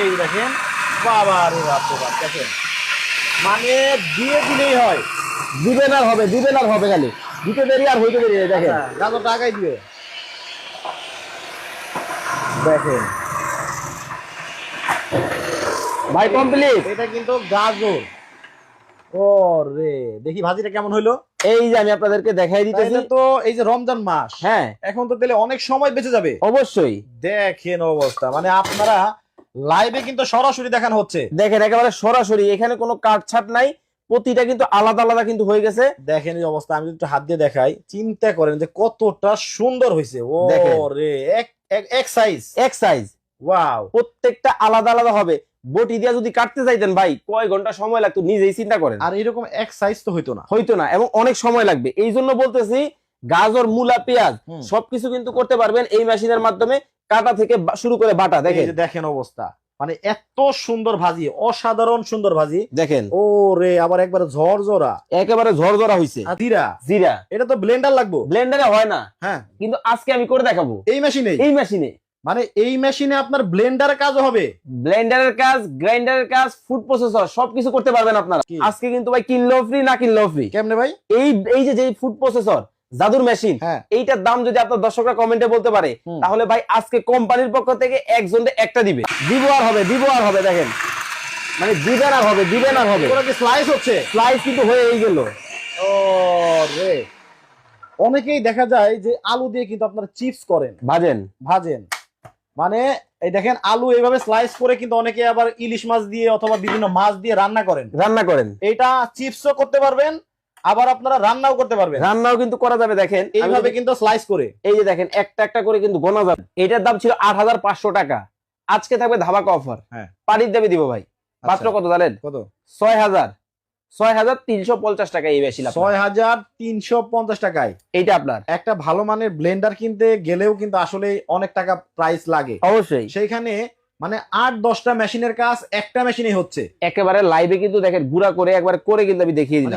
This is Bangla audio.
এই দেখেন, বাবা রে বাপ রে বাপ, দেখেন মানে দিয়ে দিলেই হয়। দিবেন আর হবে, দিবেন আর হবে, খালি দিতে দেরি আর হইতে দেরি, দেখেন গাজরটা আগাই দিবে, দেখেন ভাই কমপ্লিট। এটা কিন্তু গাজর। ও রে, দেখি ভাজিটা কেমন হইলো। এই যে আমি আপনাদেরকে দেখাই দিতেছি। তাইলে তো এই যে রমজান মাস, হ্যাঁ এখন তো তাহলে অনেক সময় বেঁচে যাবে। অবশ্যই। দেখেন অবস্থা, মানে আপনারা লাইভে কিন্তু সরাসরি দেখানো হচ্ছে। দেখেন একেবারে সরাসরি, এখানে কোনো কাটছাট নাই, প্রতিটা কিন্তু আলাদা আলাদা কিন্তু হয়ে গেছে। দেখেন এই অবস্থা, আমি যদি একটু হাত দিয়ে দেখাই, চিন্তা করেন যে কতটা সুন্দর হয়েছে। ও দেখেন। রে, এক সাইজ, এক সাইজ, ওয়াও। প্রত্যেকটা আলাদা আলাদা হবে। বটি দিয়া যদি কাটতে চাইতেন ভাই, কয় ঘন্টা সময় লাগতো নিজেই চিন্তা করেন। আর এরকম এক সাইজ তো হইতো না, হইতো না, এবং অনেক সময় লাগবে। এই জন্য বলতেছি, গাজর, মূলা, পেঁয়াজ সবকিছু কিন্তু করতে পারবেন এই মেশিনের মাধ্যমে, কাটা থেকে শুরু করে বাটা। দেখেন দেখেন অবস্থা, মানে এত সুন্দর ভাজি, অসাধারণ সুন্দর ভাজি। দেখেন ও রে, আবার একবারে ঝরঝরা, একেবারে ঝরঝরা হইছে। জিরা জিরা এটা তো ব্লেন্ডার লাগবে, ব্লেন্ডারে হয় না, হ্যাঁ, কিন্তু আজকে আমি করে দেখাবো এই মেশিনে। এই মেশিনে। মানে এই মেশিনে আপনার ব্লেন্ডারের কাজও হবে, ব্লেন্ডারের কাজ, গ্রাইন্ডারের কাজ, ফুড প্রসেসর সবকিছু করতে পারবেন আপনারা। আজকে কিন্তু ভাই কিনলেও ফ্রি, না কিনলেও ফ্রি। কেমনে ভাই? এই এই যে ফুড প্রসেসর জাদুর মেশিন, হ্যাঁ, এইটার দাম যদি আপনার দর্শকরা কমেন্টে বলতে পারে, তাহলে ভাই আজকে কোম্পানির পক্ষ থেকে একজনকে একটা দিবে, দিব আর হবে, দিব আর হবে। দেখেন মানে দিবেন আর হবে, দিবেন আর হবে। ওরা কি স্লাইস হচ্ছে? স্লাইস কিন্তু হয়েই গেল। ও রে, অনেকেই দেখা যায় যে আলু দিয়ে কিন্তু আপনারা চিপস করেন, ভাজেন। মানে এই দেখেন, আলু এইভাবে স্লাইস করে কিন্তু অনেকে আবার ইলিশ মাছ দিয়ে অথবা বিভিন্ন মাছ দিয়ে রান্না করেন। এটা চিপসও করতে পারবেন, আবার আপনারা রান্নাও করতে পারবেন। রান্নাও কিন্তু করা যাবে। দেখেন এইভাবে কিন্তু স্লাইস করে, এই যে দেখেন একটা একটা করে কিন্তু গোনা যাবে। এটার দাম ছিল ৮৫০০ টাকা, আজকে থাকবে ধামাকা অফার। হ্যাঁ, পানির দামে দিব ভাই, মাত্র কত জানেন? কত? ৬,৩৫০ টাকা। এই বেশি ৬,৩৫০ টাকায় এইটা আপনার। একটা ভালো মানের ব্লেন্ডার কিনতে গেলেও কিন্তু আসলে অনেক টাকা প্রাইস লাগে অবশ্যই। সেইখানে মানে ৮-১০টা মেশিনের কাজ একটা মেশিনে হচ্ছে। একেবারে লাইভে কিন্তু দেখেন গুড়া করে একবার করে কিন্তু আমি দেখিয়ে দিলাম।